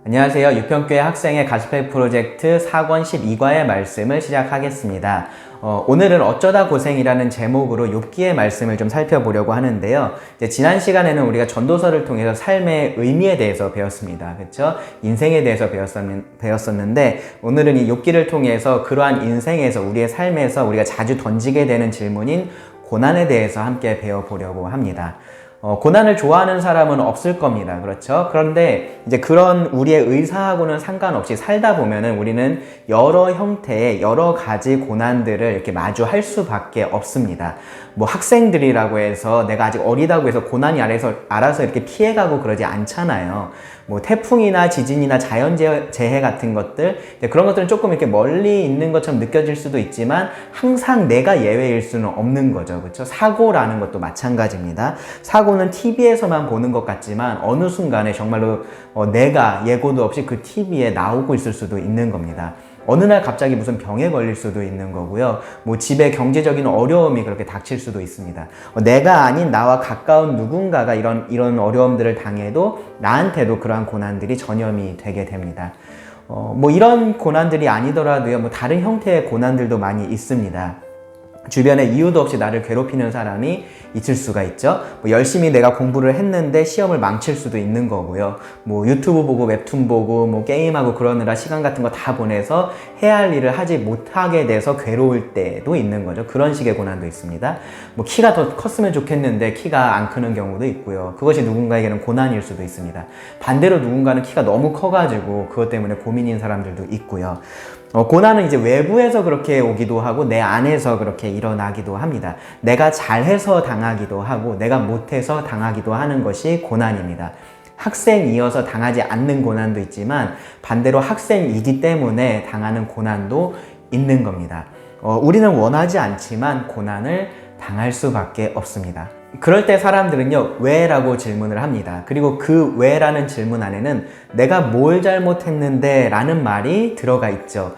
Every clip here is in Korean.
안녕하세요. 유평교회 학생의 가스펠 프로젝트 4권 12과의 말씀을 시작하겠습니다. 오늘은 어쩌다 고생이라는 제목으로 욥기의 말씀을 좀 살펴보려고 하는데요. 지난 시간에는 우리가 전도서를 통해서 삶의 의미에 대해서 배웠습니다. 그렇죠? 인생에 대해서 배웠었는데 오늘은 이 욥기를 통해서 그러한 인생에서 우리의 삶에서 우리가 자주 던지게 되는 질문인 고난에 대해서 함께 배워보려고 합니다. 고난을 좋아하는 사람은 없을 겁니다. 그렇죠? 그런데 이제 그런 우리의 의사하고는 상관없이 살다 보면은 우리는 여러 형태의 여러 가지 고난들을 이렇게 마주할 수밖에 없습니다. 뭐 학생들이라고 해서 내가 아직 어리다고 해서 고난이 알아서 이렇게 피해가고 그러지 않잖아요. 뭐 태풍이나 지진이나 자연재해 같은 것들, 그런 것들은 조금 이렇게 멀리 있는 것처럼 느껴질 수도 있지만 항상 내가 예외일 수는 없는 거죠. 그렇죠? 사고라는 것도 마찬가지입니다. 사고는 TV에서만 보는 것 같지만 어느 순간에 정말로 내가 예고도 없이 그 TV에 나오고 있을 수도 있는 겁니다. 어느 날 갑자기 무슨 병에 걸릴 수도 있는 거고요. 뭐 집에 경제적인 어려움이 그렇게 닥칠 수도 있습니다. 내가 아닌 나와 가까운 누군가가 이런 어려움들을 당해도 나한테도 그러한 고난들이 전염이 되게 됩니다. 뭐 이런 고난들이 아니더라도요. 뭐 다른 형태의 고난들도 많이 있습니다. 주변에 이유도 없이 나를 괴롭히는 사람이 있을 수가 있죠. 뭐 열심히 내가 공부를 했는데 시험을 망칠 수도 있는 거고요. 뭐 유튜브 보고 웹툰 보고 뭐 게임하고 그러느라 시간 같은 거 다 보내서 해야 할 일을 하지 못하게 돼서 괴로울 때도 있는 거죠. 그런 식의 고난도 있습니다. 뭐 키가 더 컸으면 좋겠는데 키가 안 크는 경우도 있고요. 그것이 누군가에게는 고난일 수도 있습니다. 반대로 누군가는 키가 너무 커가지고 그것 때문에 고민인 사람들도 있고요. 고난은 이제 외부에서 그렇게 오기도 하고 내 안에서 그렇게 일어나기도 합니다. 내가 잘해서 당하기도 하고 내가 못해서 당하기도 하는 것이 고난입니다. 학생이어서 당하지 않는 고난도 있지만 반대로 학생이기 때문에 당하는 고난도 있는 겁니다. 우리는 원하지 않지만 고난을 당할 수밖에 없습니다. 그럴 때 사람들은요, 왜? 라고 질문을 합니다. 그리고 그 왜? 라는 질문 안에는 내가 뭘 잘못했는데 라는 말이 들어가 있죠.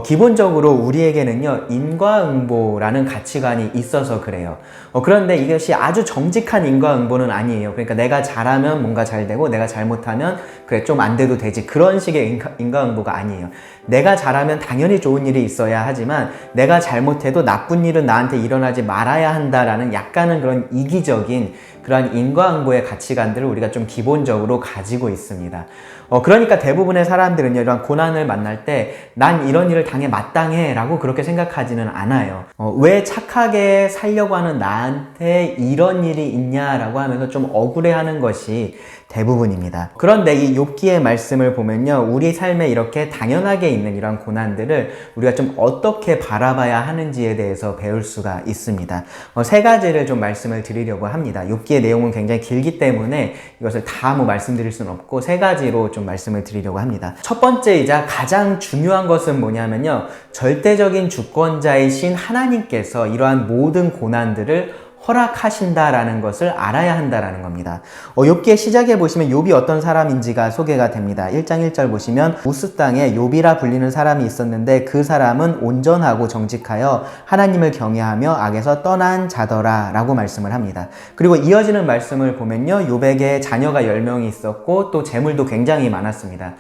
기본적으로 우리에게는요, 인과응보라는 가치관이 있어서 그래요. 그런데 이것이 아주 정직한 인과응보는 아니에요. 그러니까 내가 잘하면 뭔가 잘 되고 내가 잘못하면 그래, 좀 안 돼도 되지. 그런 식의 인과응보가 아니에요. 내가 잘하면 당연히 좋은 일이 있어야 하지만 내가 잘못해도 나쁜 일은 나한테 일어나지 말아야 한다라는 약간은 그런 이기적인 그러한 인과응보의 가치관들을 우리가 좀 기본적으로 가지고 있습니다. 그러니까 대부분의 사람들은요, 이런 고난을 만날 때 난 이런 일을 당해 마땅해 라고 그렇게 생각하지는 않아요. 왜 착하게 살려고 하는 나한테 이런 일이 있냐라고 하면서 좀 억울해하는 것이 대부분입니다. 그런데 이 욥기의 말씀을 보면요, 우리 삶에 이렇게 당연하게 있는 이런 고난들을 우리가 좀 어떻게 바라봐야 하는지에 대해서 배울 수가 있습니다. 세 가지를 좀 말씀을 드리려고 합니다. 욥기의 내용은 굉장히 길기 때문에 이것을 다 말씀드릴 수는 없고 세 가지로 좀 말씀을 드리려고 합니다. 첫 번째이자 가장 중요한 것은 뭐냐면요, 절대적인 주권자이신 하나님께서 이러한 모든 고난들을 허락하신다라는 것을 알아야 한다라는 겁니다. 욥기의 시작에 보시면 욥이 어떤 사람인지가 소개가 됩니다. 1장 1절 보시면 우스 땅에 욥이라 불리는 사람이 있었는데 그 사람은 온전하고 정직하여 하나님을 경외하며 악에서 떠난 자더라 라고 말씀을 합니다. 그리고 이어지는 말씀을 보면요, 욥에게 자녀가 10명이 있었고 또 재물도 굉장히 많았습니다.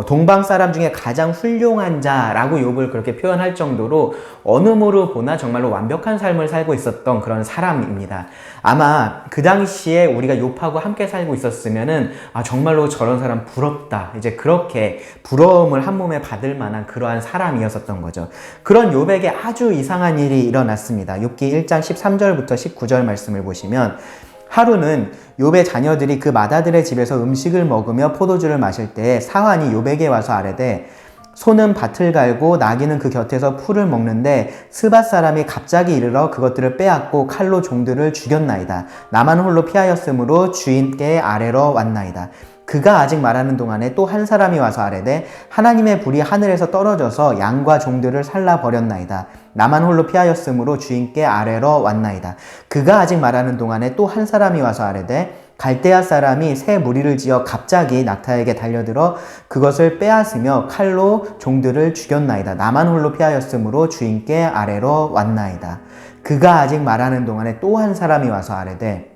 동방 사람 중에 가장 훌륭한 자라고 욥을 그렇게 표현할 정도로 어느 모로 보나 정말로 완벽한 삶을 살고 있었던 그런 사람입니다. 아마 그 당시에 우리가 욥하고 함께 살고 있었으면은 정말로 저런 사람 부럽다, 이제 그렇게 부러움을 한 몸에 받을 만한 그러한 사람이었었던 거죠. 그런 욥에게 아주 이상한 일이 일어났습니다. 욥기 1장 13절부터 19절 말씀을 보시면 하루는 욥의 자녀들이 그 맏아들의 집에서 음식을 먹으며 포도주를 마실 때에 사환이 욥에게 와서 아뢰되 소는 밭을 갈고 나귀는 그 곁에서 풀을 먹는데 스밧 사람이 갑자기 이르러 그것들을 빼앗고 칼로 종들을 죽였나이다. 나만 홀로 피하였으므로 주인께 아뢰러 왔나이다. 그가 아직 말하는 동안에 또 한 사람이 와서 아뢰되 하나님의 불이 하늘에서 떨어져서 양과 종들을 살라버렸나이다. 나만 홀로 피하였으므로 주인께 아뢰러 왔나이다. 그가 아직 말하는 동안에 또 한 사람이 와서 아뢰되 갈대아 사람이 새 무리를 지어 갑자기 낙타에게 달려들어 그것을 빼앗으며 칼로 종들을 죽였나이다. 나만 홀로 피하였으므로 주인께 아뢰러 왔나이다. 그가 아직 말하는 동안에 또 한 사람이 와서 아뢰되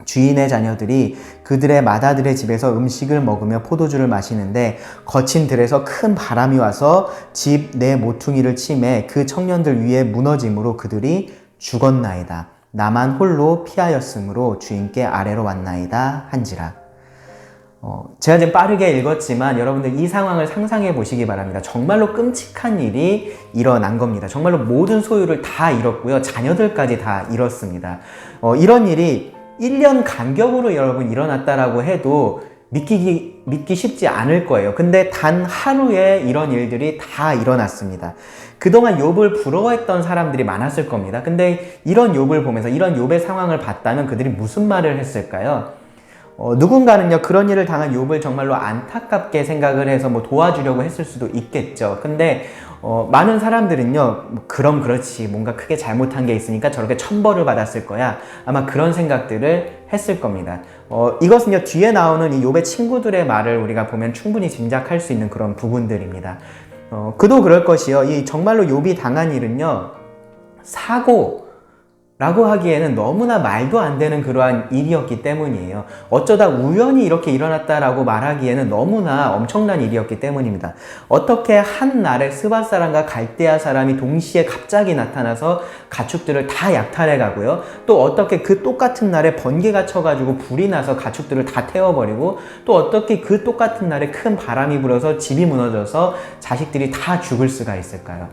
주인의 자녀들이 그들의 맏아들의 집에서 음식을 먹으며 포도주를 마시는데 거친 들에서 큰 바람이 와서 집 내 모퉁이를 치매 그 청년들 위에 무너짐으로 그들이 죽었나이다. 나만 홀로 피하였으므로 주인께 아래로 왔나이다 한지라. 제가 지금 빠르게 읽었지만 여러분들 이 상황을 상상해 보시기 바랍니다. 정말로 끔찍한 일이 일어난 겁니다. 정말로 모든 소유를 다 잃었고요. 자녀들까지 다 잃었습니다. 이런 일이 1년 간격으로 여러분 일어났다라고 해도 믿기 쉽지 않을 거예요. 근데 단 하루에 이런 일들이 다 일어났습니다. 그동안 욥을 부러워했던 사람들이 많았을 겁니다. 근데 이런 욥을 보면서 이런 욥의 상황을 봤다면 그들이 무슨 말을 했을까요? 누군가는요, 그런 일을 당한 욥을 정말로 안타깝게 생각을 해서 뭐 도와주려고 했을 수도 있겠죠. 근데 많은 사람들은요, 그럼 그렇지, 뭔가 크게 잘못한 게 있으니까 저렇게 천벌을 받았을 거야, 아마 그런 생각들을 했을 겁니다. 이것은요, 뒤에 나오는 이 욥의 친구들의 말을 우리가 보면 충분히 짐작할 수 있는 그런 부분들입니다. 그도 그럴 것이요, 이 정말로 욥이 당한 일은요, 사고라고 하기에는 너무나 말도 안 되는 그러한 일이었기 때문이에요. 어쩌다 우연히 이렇게 일어났다라고 말하기에는 너무나 엄청난 일이었기 때문입니다. 어떻게 한 날에 스바 사람과 갈대아 사람이 동시에 갑자기 나타나서 가축들을 다 약탈해 가고요. 또 어떻게 그 똑같은 날에 번개가 쳐가지고 불이 나서 가축들을 다 태워버리고, 또 어떻게 그 똑같은 날에 큰 바람이 불어서 집이 무너져서 자식들이 다 죽을 수가 있을까요?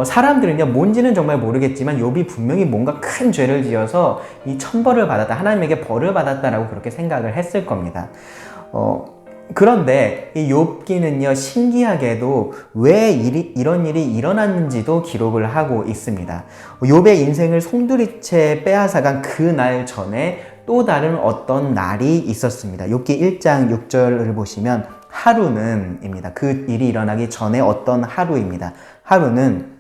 사람들은요, 뭔지는 정말 모르겠지만 욥이 분명히 뭔가 큰 죄를 지어서 이 천벌을 받았다, 하나님에게 벌을 받았다라고 그렇게 생각을 했을 겁니다. 그런데 이 욥기는요, 신기하게도 왜 이런 일이 일어났는지도 기록을 하고 있습니다. 욥의 인생을 송두리째 빼앗아간 그 날 전에 또 다른 어떤 날이 있었습니다. 욥기 1장 6절을 보시면 하루는입니다. 그 일이 일어나기 전에 어떤 하루입니다. 하루는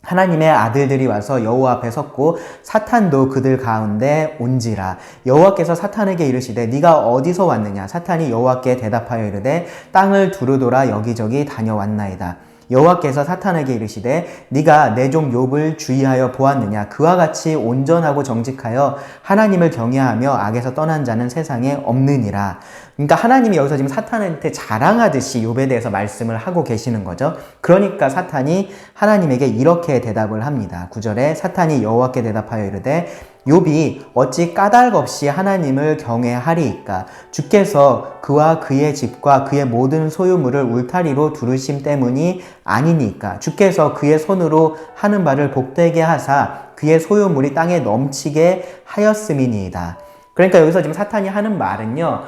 하나님의 아들들이 와서 여호와 앞에 섰고 사탄도 그들 가운데 온지라. 여호와께서 사탄에게 이르시되 네가 어디서 왔느냐? 사탄이 여호와께 대답하여 이르되 땅을 두루돌아 여기저기 다녀왔나이다. 여호와께서 사탄에게 이르시되 네가 내 종 욥을 주의하여 보았느냐? 그와 같이 온전하고 정직하여 하나님을 경외하며 악에서 떠난 자는 세상에 없느니라. 그러니까 하나님이 여기서 지금 사탄한테 자랑하듯이 욥에 대해서 말씀을 하고 계시는 거죠. 그러니까 사탄이 하나님에게 이렇게 대답을 합니다. 9절에 사탄이 여호와께 대답하여 이르되 욥이 어찌 까닭 없이 하나님을 경외하리이까? 주께서 그와 그의 집과 그의 모든 소유물을 울타리로 두르심 때문이 아니니까? 주께서 그의 손으로 하는 바를 복되게 하사 그의 소유물이 땅에 넘치게 하였음이니이다. 그러니까 여기서 지금 사탄이 하는 말은요,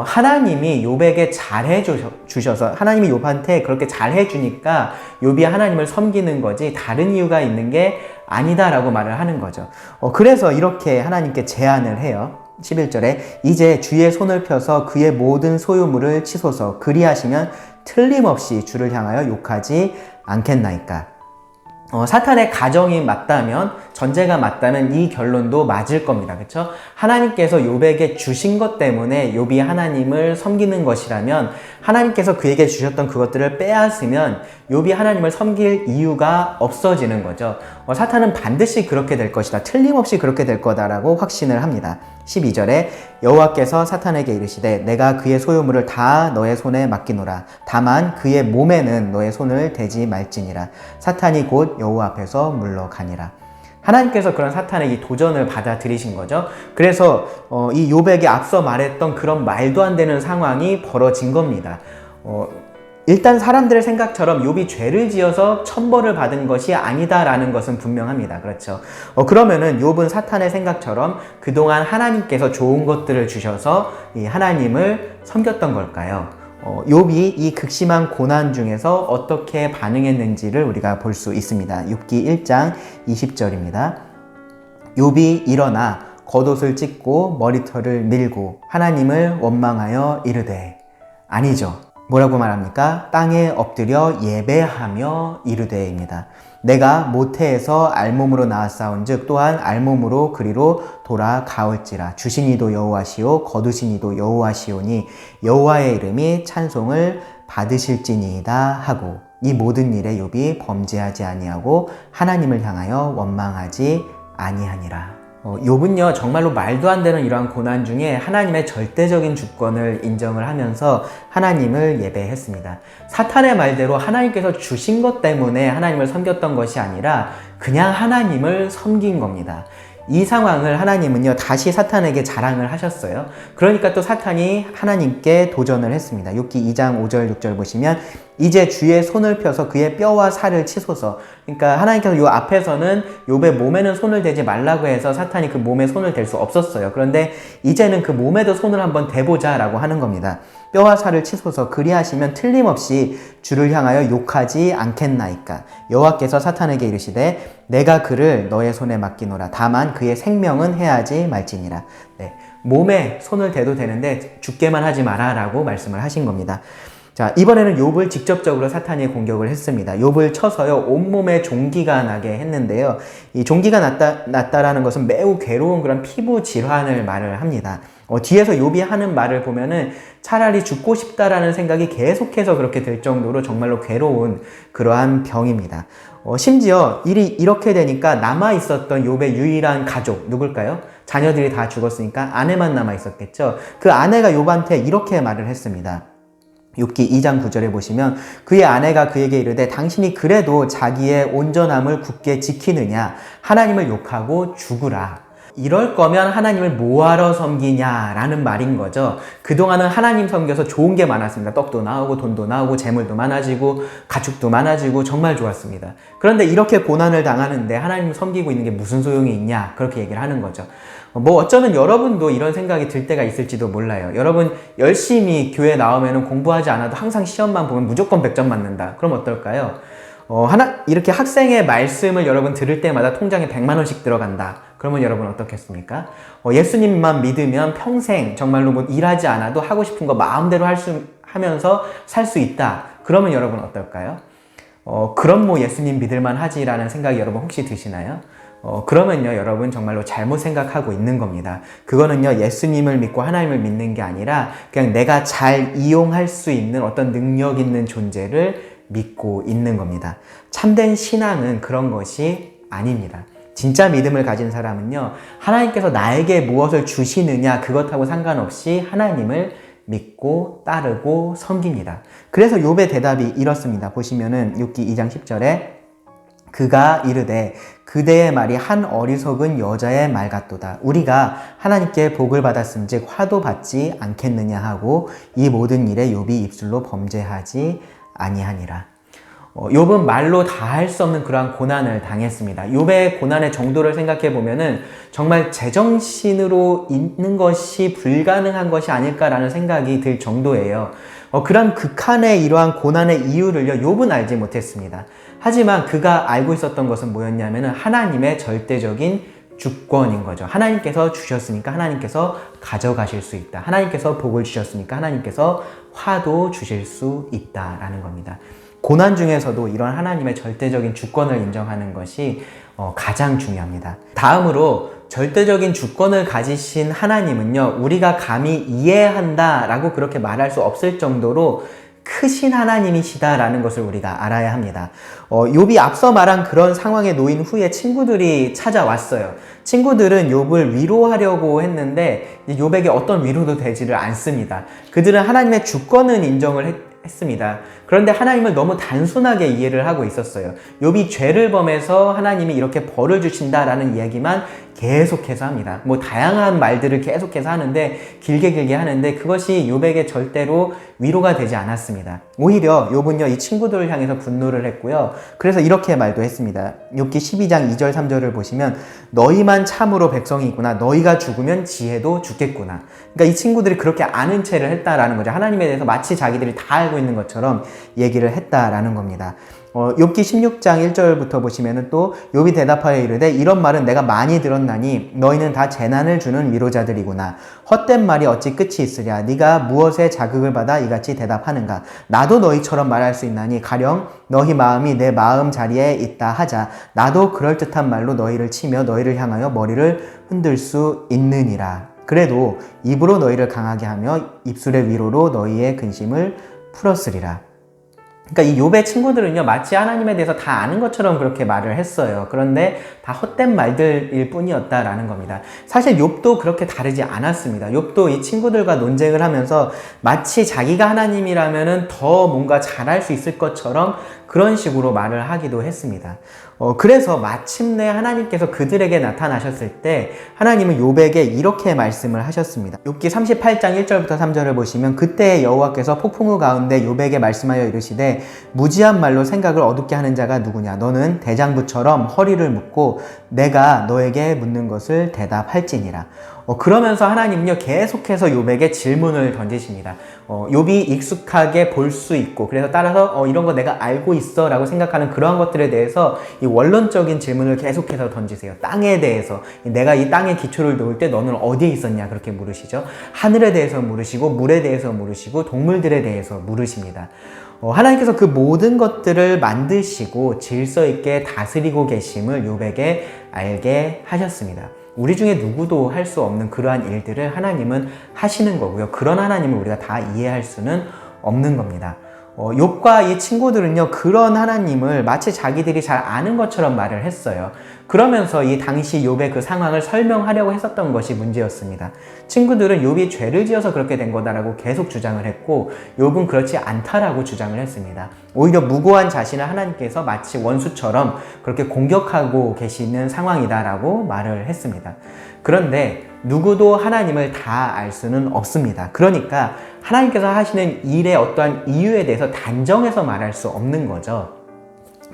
하나님이 욥에게 잘해 주셔서, 하나님이 욥한테 그렇게 잘해 주니까 욥이 하나님을 섬기는 거지 다른 이유가 있는 게 아니다라고 말을 하는 거죠. 그래서 이렇게 하나님께 제안을 해요. 11절에 이제 주의 손을 펴서 그의 모든 소유물을 치소서. 그리하시면 틀림없이 주를 향하여 욕하지 않겠나이까? 사탄의 가정이 맞다면, 전제가 맞다면 이 결론도 맞을 겁니다. 그렇죠? 하나님께서 욥에게 주신 것 때문에 욥이 하나님을 섬기는 것이라면, 하나님께서 그에게 주셨던 그것들을 빼앗으면 욥이 하나님을 섬길 이유가 없어지는 거죠. 사탄은 반드시 그렇게 될 것이다, 틀림없이 그렇게 될 거다라고 확신을 합니다. 12절에 여호와께서 사탄에게 이르시되 내가 그의 소유물을 다 너의 손에 맡기노라. 다만 그의 몸에는 너의 손을 대지 말지니라. 사탄이 곧 여호와 앞에서 물러가니라. 하나님께서 그런 사탄의 이 도전을 받아들이신 거죠. 그래서 이 욥에게 앞서 말했던 그런 말도 안 되는 상황이 벌어진 겁니다. 일단 사람들의 생각처럼 욥이 죄를 지어서 천벌을 받은 것이 아니다라는 것은 분명합니다. 그렇죠? 그러면은 욥은 사탄의 생각처럼 그동안 하나님께서 좋은 것들을 주셔서 이 하나님을 섬겼던 걸까요? 욥이 이 극심한 고난 중에서 어떻게 반응했는지를 우리가 볼 수 있습니다. 욥기 1장 20절입니다. 욥이 일어나 겉옷을 찢고 머리털을 밀고 하나님을 원망하여 이르되, 아니죠. 뭐라고 말합니까? 땅에 엎드려 예배하며 이르되입니다. 내가 모태에서 알몸으로 나왔사온즉 또한 알몸으로 그리로 돌아가올지라. 주신 이도 여호와시오 거두신 이도 여호와시오니 여호와의 이름이 찬송을 받으실지니이다 하고, 이 모든 일에 욥이 범죄하지 아니하고 하나님을 향하여 원망하지 아니하니라. 욥은요 정말로 말도 안 되는 이러한 고난 중에 하나님의 절대적인 주권을 인정을 하면서 하나님을 예배했습니다. 사탄의 말대로 하나님께서 주신 것 때문에 하나님을 섬겼던 것이 아니라 그냥 하나님을 섬긴 겁니다. 이 상황을 하나님은요 다시 사탄에게 자랑을 하셨어요. 그러니까 또 사탄이 하나님께 도전을 했습니다. 욥기 2장 5절 6절 보시면 이제 주의 손을 펴서 그의 뼈와 살을 치소서. 그러니까 하나님께서 요 앞에서는 욥의 몸에는 손을 대지 말라고 해서 사탄이 그 몸에 손을 댈 수 없었어요. 그런데 이제는 그 몸에도 손을 한번 대보자 라고 하는 겁니다. 뼈와 살을 치소서. 그리하시면 틀림없이 주를 향하여 욕하지 않겠나이까. 여호와께서 사탄에게 이르시되 내가 그를 너의 손에 맡기노라. 다만 그의 생명은 해하지 말지니라. 네, 몸에 손을 대도 되는데 죽게만 하지 마라 라고 말씀을 하신 겁니다. 자, 이번에는 욥을 직접적으로 사탄이 공격을 했습니다. 욥을 쳐서요 온몸에 종기가 나게 했는데요. 이 종기가 났다라는 것은 매우 괴로운 그런 피부 질환을 말을 합니다. 뒤에서 욥이 하는 말을 보면은 차라리 죽고 싶다라는 생각이 계속해서 그렇게 될 정도로 정말로 괴로운 그러한 병입니다. 심지어 일이 이렇게 되니까 남아 있었던 욥의 유일한 가족 누굴까요? 자녀들이 다 죽었으니까 아내만 남아 있었겠죠. 그 아내가 욥한테 이렇게 말을 했습니다. 욥기 2장 9절에 보시면 그의 아내가 그에게 이르되 당신이 그래도 자기의 온전함을 굳게 지키느냐 하나님을 욕하고 죽으라. 이럴 거면 하나님을 뭐하러 섬기냐라는 말인 거죠. 그동안은 하나님 섬겨서 좋은 게 많았습니다. 떡도 나오고 돈도 나오고 재물도 많아지고 가축도 많아지고 정말 좋았습니다. 그런데 이렇게 고난을 당하는데 하나님 섬기고 있는 게 무슨 소용이 있냐 그렇게 얘기를 하는 거죠. 어쩌면 여러분도 이런 생각이 들 때가 있을지도 몰라요. 여러분 열심히 교회 나오면 공부하지 않아도 항상 시험만 보면 무조건 100점 맞는다. 그럼 어떨까요? 이렇게 학생의 말씀을 여러분 들을 때마다 통장에 100만 원씩 들어간다. 그러면 여러분 어떻겠습니까? 예수님만 믿으면 평생 정말로 뭐 일하지 않아도 하고 싶은 거 마음대로 하면서 살 수 있다. 그러면 여러분 어떨까요? 그럼 뭐 예수님 믿을만 하지라는 생각이 여러분 혹시 드시나요? 그러면요 여러분 정말로 잘못 생각하고 있는 겁니다. 그거는요 예수님을 믿고 하나님을 믿는 게 아니라 그냥 내가 잘 이용할 수 있는 어떤 능력 있는 존재를 믿고 있는 겁니다. 참된 신앙은 그런 것이 아닙니다. 진짜 믿음을 가진 사람은요 하나님께서 나에게 무엇을 주시느냐 그것하고 상관없이 하나님을 믿고 따르고 섬깁니다. 그래서 욥의 대답이 이렇습니다. 보시면은 욥기 2장 10절에 그가 이르되 그대의 말이 한 어리석은 여자의 말 같도다. 우리가 하나님께 복을 받았음즉 화도 받지 않겠느냐 하고 이 모든 일에 욥이 입술로 범죄하지 아니하니라. 욥은 말로 다 할 수 없는 그러한 고난을 당했습니다. 욥의 고난의 정도를 생각해 보면은 정말 제정신으로 있는 것이 불가능한 것이 아닐까라는 생각이 들 정도예요. 그런 극한의 이러한 고난의 이유를요 욥은 알지 못했습니다. 하지만 그가 알고 있었던 것은 뭐였냐면은 하나님의 절대적인 주권인 거죠. 하나님께서 주셨으니까 하나님께서 가져가실 수 있다. 하나님께서 복을 주셨으니까 하나님께서 화도 주실 수 있다라는 겁니다. 고난 중에서도 이런 하나님의 절대적인 주권을 인정하는 것이 가장 중요합니다. 다음으로 절대적인 주권을 가지신 하나님은요 우리가 감히 이해한다라고 그렇게 말할 수 없을 정도로 크신 하나님이시다라는 것을 우리가 알아야 합니다. 욥이 앞서 말한 그런 상황에 놓인 후에 친구들이 찾아왔어요. 친구들은 욥을 위로하려고 했는데 욥에게 어떤 위로도 되지를 않습니다. 그들은 하나님의 주권은 인정을 했습니다. 그런데 하나님을 너무 단순하게 이해를 하고 있었어요. 욥이 죄를 범해서 하나님이 이렇게 벌을 주신다라는 이야기만 계속해서 합니다. 뭐 다양한 말들을 계속해서 하는데 길게 하는데 그것이 욥에게 절대로 위로가 되지 않았습니다. 오히려 욥은요 이 친구들을 향해서 분노를 했고요. 그래서 이렇게 말도 했습니다. 욥기 12장 2절 3절을 보시면 너희만 참으로 백성이구나. 너희가 죽으면 지혜도 죽겠구나. 그러니까 이 친구들이 그렇게 아는 체를 했다라는 거죠. 하나님에 대해서 마치 자기들이 다 알고 있는 것처럼 얘기를 했다라는 겁니다. 욥기 16장 1절부터 보시면은 또 욥이 대답하여 이르되 이런 말은 내가 많이 들었나니 너희는 다 재난을 주는 위로자들이구나. 헛된 말이 어찌 끝이 있으랴. 네가 무엇에 자극을 받아 이같이 대답하는가. 나도 너희처럼 말할 수 있나니 가령 너희 마음이 내 마음 자리에 있다 하자. 나도 그럴듯한 말로 너희를 치며 너희를 향하여 머리를 흔들 수 있느니라. 그래도 입으로 너희를 강하게 하며 입술의 위로로 너희의 근심을 풀었으리라. 그러니까 이 욥의 친구들은요, 마치 하나님에 대해서 다 아는 것처럼 그렇게 말을 했어요. 그런데 다 헛된 말들일 뿐이었다라는 겁니다. 사실 욥도 그렇게 다르지 않았습니다. 욥도 이 친구들과 논쟁을 하면서 마치 자기가 하나님이라면은 더 뭔가 잘할 수 있을 것처럼 그런 식으로 말을 하기도 했습니다. 그래서 마침내 하나님께서 그들에게 나타나셨을 때 하나님은 욥에게 이렇게 말씀을 하셨습니다. 욥기 38장 1절부터 3절을 보시면 그때 여호와께서 폭풍우 가운데 욥에게 말씀하여 이르시되 무지한 말로 생각을 어둡게 하는 자가 누구냐? 너는 대장부처럼 허리를 묶고 내가 너에게 묻는 것을 대답할지니라. 그러면서 하나님은요 계속해서 욥에게 질문을 던지십니다. 욥이 익숙하게 볼 수 있고 그래서 따라서 이런 거 내가 알고 있어 라고 생각하는 그러한 것들에 대해서 이 원론적인 질문을 계속해서 던지세요. 땅에 대해서 내가 이 땅에 기초를 놓을 때 너는 어디에 있었냐 그렇게 물으시죠. 하늘에 대해서 물으시고 물에 대해서 물으시고 동물들에 대해서 물으십니다. 하나님께서 그 모든 것들을 만드시고 질서 있게 다스리고 계심을 욥에게 알게 하셨습니다. 우리 중에 누구도 할 수 없는 그러한 일들을 하나님은 하시는 거고요. 그런 하나님을 우리가 다 이해할 수는 없는 겁니다. 욥과 이 친구들은요, 그런 하나님을 마치 자기들이 잘 아는 것처럼 말을 했어요. 그러면서 이 당시 욥의 그 상황을 설명하려고 했었던 것이 문제였습니다. 친구들은 욥이 죄를 지어서 그렇게 된 거다라고 계속 주장을 했고, 욥은 그렇지 않다라고 주장을 했습니다. 오히려 무고한 자신을 하나님께서 마치 원수처럼 그렇게 공격하고 계시는 상황이다라고 말을 했습니다. 그런데 누구도 하나님을 다 알 수는 없습니다. 그러니까 하나님께서 하시는 일의 어떠한 이유에 대해서 단정해서 말할 수 없는 거죠.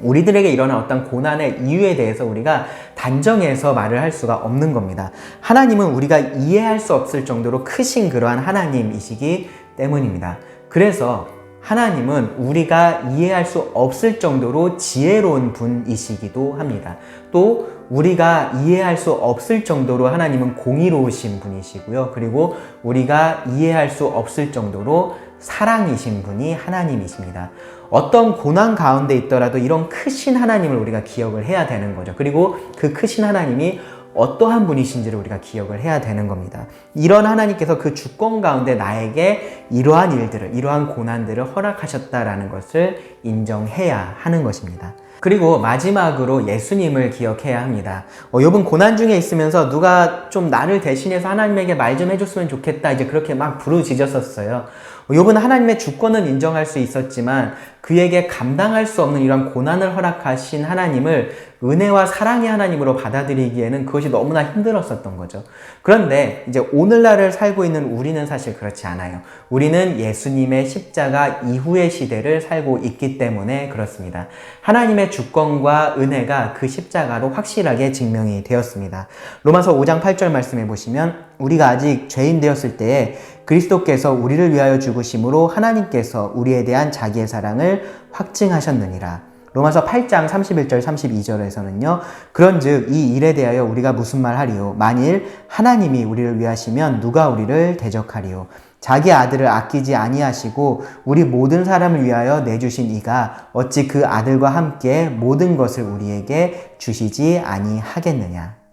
우리들에게 일어난 어떤 고난의 이유에 대해서 우리가 단정해서 말을 할 수가 없는 겁니다. 하나님은 우리가 이해할 수 없을 정도로 크신 그러한 하나님이시기 때문입니다. 그래서 하나님은 우리가 이해할 수 없을 정도로 지혜로운 분이시기도 합니다. 또 우리가 이해할 수 없을 정도로 하나님은 공의로우신 분이시고요. 그리고 우리가 이해할 수 없을 정도로 사랑이신 분이 하나님이십니다. 어떤 고난 가운데 있더라도 이런 크신 하나님을 우리가 기억을 해야 되는 거죠. 그리고 그 크신 하나님이 어떠한 분이신지를 우리가 기억을 해야 되는 겁니다. 이런 하나님께서 그 주권 가운데 나에게 이러한 일들을, 이러한 고난들을 허락하셨다라는 것을 인정해야 하는 것입니다. 그리고 마지막으로 예수님을 기억해야 합니다. 욥은 고난 중에 있으면서 누가 좀 나를 대신해서 하나님에게 말 좀 해줬으면 좋겠다 이제 그렇게 막 부르짖었었어요. 욥은 하나님의 주권은 인정할 수 있었지만 그에게 감당할 수 없는 이런 고난을 허락하신 하나님을 은혜와 사랑의 하나님으로 받아들이기에는 그것이 너무나 힘들었었던 거죠. 그런데 이제 오늘날을 살고 있는 우리는 사실 그렇지 않아요. 우리는 예수님의 십자가 이후의 시대를 살고 있기 때문에 그렇습니다. 하나님의 주권과 은혜가 그 십자가로 확실하게 증명이 되었습니다. 로마서 5장 8절 말씀해 보시면 우리가 아직 죄인 되었을 때에 그리스도께서 우리를 위하여 죽으심으로 하나님께서 우리에 대한 자기의 사랑을 확증하셨느니라. 로마서 8장 31절 32절에서는요. 그런즉 이 일에 대하여 우리가 무슨 말 하리요? 만일 하나님이 우리를 위하시면 누가 우리를 대적하리요? 자기 아들을 아끼지 아니하시고 우리 모든 사람을 위하여 내주신 이가 어찌 그 아들과 함께 모든 것을 우리에게 주시지 아니하겠느냐?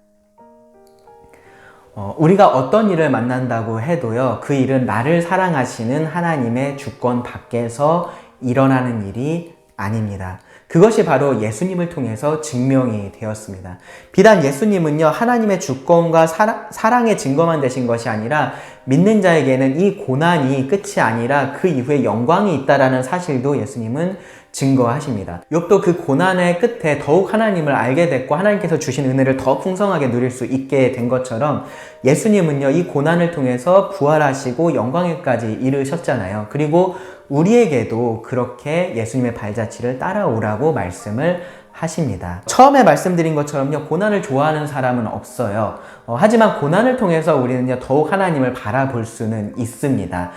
우리가 어떤 일을 만난다고 해도요, 그 일은 나를 사랑하시는 하나님의 주권 밖에서 일어나는 일이 아닙니다. 그것이 바로 예수님을 통해서 증명이 되었습니다. 비단 예수님은요, 하나님의 주권과 사랑의 증거만 되신 것이 아니라 믿는 자에게는 이 고난이 끝이 아니라 그 이후에 영광이 있다라는 사실도 예수님은 증거하십니다. 욥도 그 고난의 끝에 더욱 하나님을 알게 됐고 하나님께서 주신 은혜를 더 풍성하게 누릴 수 있게 된 것처럼 예수님은요, 이 고난을 통해서 부활하시고 영광에까지 이르셨잖아요. 그리고 우리에게도 그렇게 예수님의 발자취를 따라오라고 말씀을 하십니다. 처음에 말씀드린 것처럼요, 고난을 좋아하는 사람은 없어요. 하지만 고난을 통해서 우리는요, 더욱 하나님을 바라볼 수는 있습니다.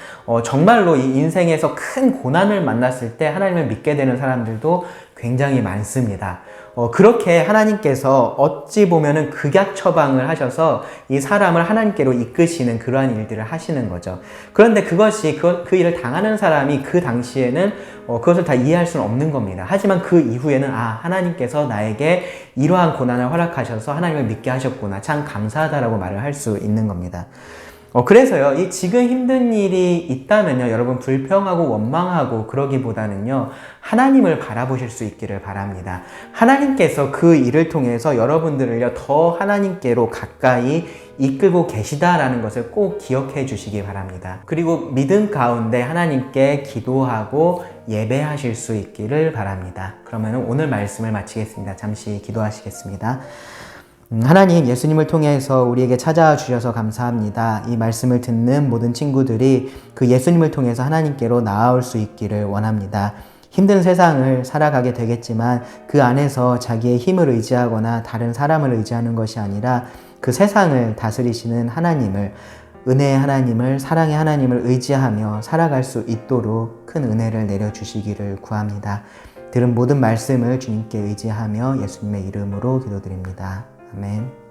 정말로 이 인생에서 큰 고난을 만났을 때 하나님을 믿게 되는 사람들도 굉장히 많습니다. 그렇게 하나님께서 어찌 보면은 극약 처방을 하셔서 이 사람을 하나님께로 이끄시는 그러한 일들을 하시는 거죠. 그런데 그것이 그 일을 당하는 사람이 그 당시에는 그것을 다 이해할 수는 없는 겁니다. 하지만 그 이후에는 하나님께서 나에게 이러한 고난을 허락하셔서 하나님을 믿게 하셨구나. 참 감사하다라고 말을 할 수 있는 겁니다. 그래서요, 이 지금 힘든 일이 있다면요, 여러분 불평하고 원망하고 그러기보다는요, 하나님을 바라보실 수 있기를 바랍니다. 하나님께서 그 일을 통해서 여러분들을요, 더 하나님께로 가까이 이끌고 계시다라는 것을 꼭 기억해 주시기 바랍니다. 그리고 믿음 가운데 하나님께 기도하고 예배하실 수 있기를 바랍니다. 그러면 오늘 말씀을 마치겠습니다. 잠시 기도하시겠습니다. 하나님, 예수님을 통해서 우리에게 찾아와 주셔서 감사합니다. 이 말씀을 듣는 모든 친구들이 그 예수님을 통해서 하나님께로 나아올 수 있기를 원합니다. 힘든 세상을 살아가게 되겠지만 그 안에서 자기의 힘을 의지하거나 다른 사람을 의지하는 것이 아니라 그 세상을 다스리시는 하나님을, 은혜의 하나님을, 사랑의 하나님을 의지하며 살아갈 수 있도록 큰 은혜를 내려주시기를 구합니다. 들은 모든 말씀을 주님께 의지하며 예수님의 이름으로 기도드립니다. 아멘.